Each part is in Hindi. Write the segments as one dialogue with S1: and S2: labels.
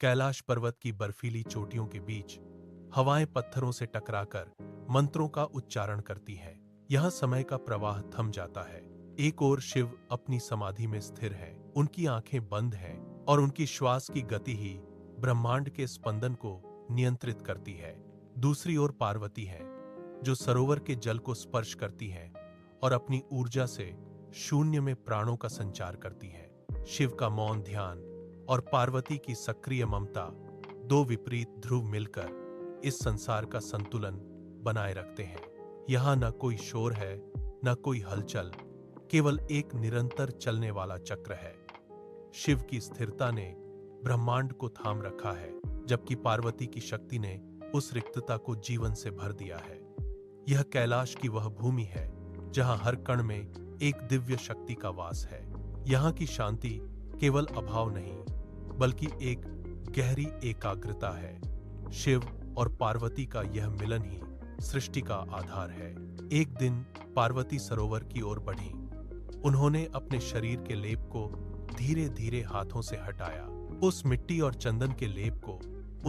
S1: कैलाश पर्वत की बर्फीली चोटियों के बीच हवाएं पत्थरों से टकराकर मंत्रों का उच्चारण करती हैं। यहां समय का प्रवाह थम जाता है। एक ओर शिव अपनी समाधि में स्थिर हैं, उनकी आंखें बंद हैं और उनकी श्वास की गति ही ब्रह्मांड के स्पंदन को नियंत्रित करती है। दूसरी ओर पार्वती है, जो सरोवर के जल को स्पर्श करती हैं और अपनी ऊर्जा से शून्य में प्राणों का संचार करती हैं। शिव का मौन ध्यान और पार्वती की सक्रिय ममता, दो विपरीत ध्रुव मिलकर इस संसार का संतुलन बनाए रखते हैं। यहां न कोई शोर है, न कोई हलचल, केवल एक निरंतर चलने वाला चक्र है। शिव की स्थिरता ने ब्रह्मांड को थाम रखा है, जबकि पार्वती की शक्ति ने उस रिक्तता को जीवन से भर दिया है। यह कैलाश की वह भूमि है जहां हर कण में एक दिव्य शक्ति का वास है। यहां की शांति केवल अभाव नहीं, बल्कि एक गहरी एकाग्रता है। शिव और पार्वती का यह मिलन ही सृष्टि का आधार है। एक दिन पार्वती सरोवर की ओर बढ़ी। उन्होंने अपने शरीर के लेप को धीरे धीरे हाथों से हटाया। उस मिट्टी और चंदन के लेप को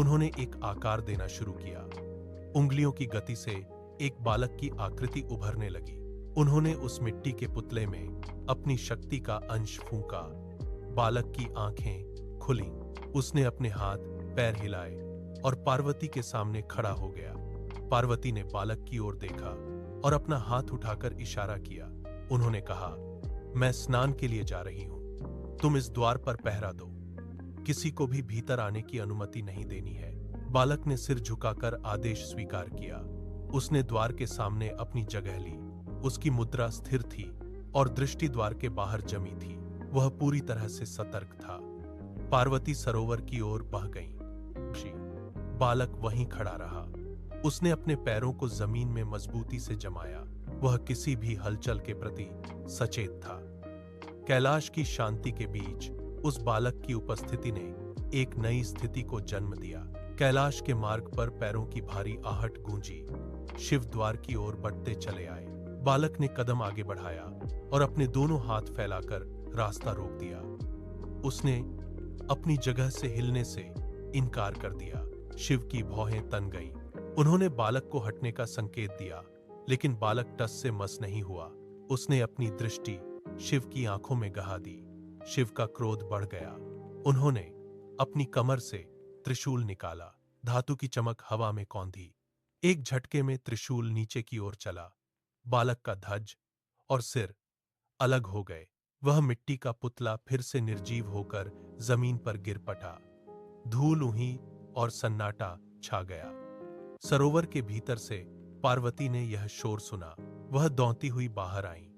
S1: उन्होंने एक आकार देना शुरू किया। उंगलियों की गति से एक बालक की आकृति उभरने लगी। उन्होंने उस मिट्टी के पुतले में अपनी शक्ति का अंश फूंका। बालक की आंखें खुली, उसने अपने हाथ पैर हिलाए और पार्वती के सामने खड़ा हो गया। पार्वती ने बालक की ओर देखा और अपना हाथ उठाकर इशारा किया। उन्होंने कहा, मैं स्नान के लिए जा रही हूं, तुम इस द्वार पर पहरा दो। किसी को भी भीतर आने की अनुमति नहीं देनी है। बालक ने सिर झुकाकर आदेश स्वीकार किया। उसने द्वार के सामने अपनी जगह ली। उसकी मुद्रा स्थिर थी और दृष्टि द्वार के बाहर जमी थी। वह पूरी तरह से सतर्क था। पार्वती सरोवर की ओर बह गई। बालक वहीं खड़ा रहा। उसने अपने पैरों को जमीन में मजबूती से जमाया। वह किसी भी हलचल के प्रति सचेत था। कैलाश की शांति के बीच उस बालक की उपस्थिति ने एक नई स्थिति को जन्म दिया। कैलाश के मार्ग पर पैरों की भारी आहट गूंजी। शिव द्वार की ओर बढ़ते चले आए। बालक ने कदम आगे बढ़ाया और अपने दोनों हाथ फैलाकर रास्ता रोक दिया। उसने अपनी जगह से हिलने से इनकार कर दिया। शिव की भौहें तन गईं। उन्होंने बालक को हटने का संकेत दिया, लेकिन बालक टस से मस नहीं हुआ। उसने अपनी दृष्टि शिव की आंखों में गहा दी। शिव का क्रोध बढ़ गया। उन्होंने अपनी कमर से त्रिशूल निकाला। धातु की चमक हवा में कौंधी। एक झटके में त्रिशूल नीचे की ओर चला। बालक का धज और सिर अलग हो गए। वह मिट्टी का पुतला फिर से निर्जीव होकर जमीन पर गिर पड़ा। धूल उही और सन्नाटा छा गया। सरोवर के भीतर से पार्वती ने यह शोर सुना। वह दौड़ती हुई बाहर आई।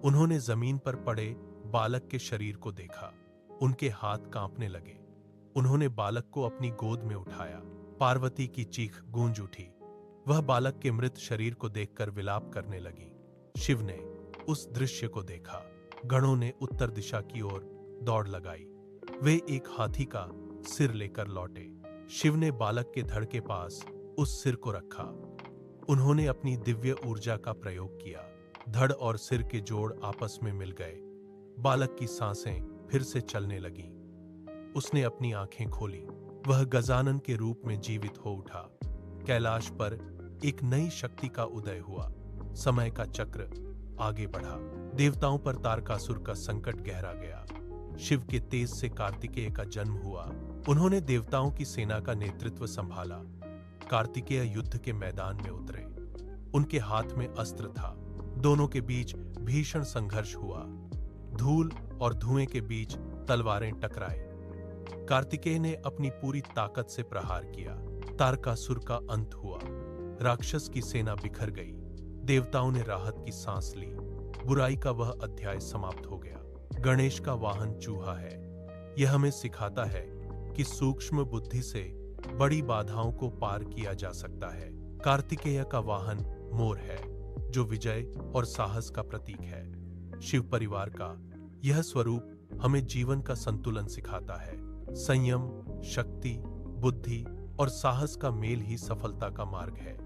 S1: उन्होंने जमीन पर पड़े बालक के शरीर को देखा। उनके हाथ कांपने लगे। उन्होंने बालक को अपनी गोद में उठाया। पार्वती की चीख गूंज उठी। वह बालक के मृत शरीर को देखकर विलाप करने लगी। शिव ने उस दृश्य को देखा। गणों ने उत्तर दिशा की ओर दौड़ लगाई। वे एक हाथी का सिर लेकर लौटे। शिव ने बालक के धड़ के पास उस सिर को रखा। उन्होंने अपनी दिव्य ऊर्जा का प्रयोग किया। धड़ और सिर के जोड़ आपस में मिल गए। बालक की सांसें फिर से चलने लगीं। उसने अपनी आंखें खोली। वह गजानन के रूप में जीवित हो उठा। कैलाश पर एक नई शक्ति का उदय हुआ। समय का चक्र आगे बढ़ा। देवताओं पर तारकासुर का संकट गहरा गया। शिव के तेज से कार्तिकेय का जन्म हुआ। उन्होंने देवताओं की सेना का नेतृत्व संभाला। कार्तिकेय युद्ध के मैदान में उतरे। उनके हाथ में अस्त्र था। दोनों के बीच भीषण संघर्ष हुआ। धूल और धुएं के बीच तलवारें टकराई। कार्तिकेय ने अपनी पूरी ताकत से प्रहार किया। तारकासुर का अंत हुआ। राक्षस की सेना बिखर गई। देवताओं ने राहत की सांस ली। बुराई का वह अध्याय समाप्त हो गया। गणेश का वाहन चूहा है। यह हमें सिखाता है कि सूक्ष्म बुद्धि से बड़ी बाधाओं को पार किया जा सकता है। कार्तिकेय का वाहन मोर है, जो विजय और साहस का प्रतीक है। शिव परिवार का यह स्वरूप हमें जीवन का संतुलन सिखाता है। संयम, शक्ति, बुद्धि और साहस का मेल ही सफलता का मार्ग है।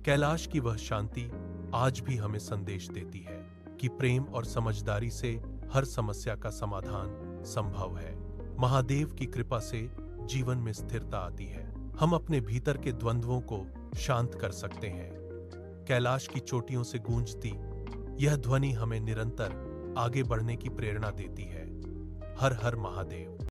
S1: कैलाश की वह शांति आज भी हमें संदेश देती है कि प्रेम और समझदारी से हर समस्या का समाधान संभव है। महादेव की कृपा से जीवन में स्थिरता आती है। हम अपने भीतर के द्वंद्वों को शांत कर सकते हैं। कैलाश की चोटियों से गूंजती यह ध्वनि हमें निरंतर आगे बढ़ने की प्रेरणा देती है। हर हर महादेव।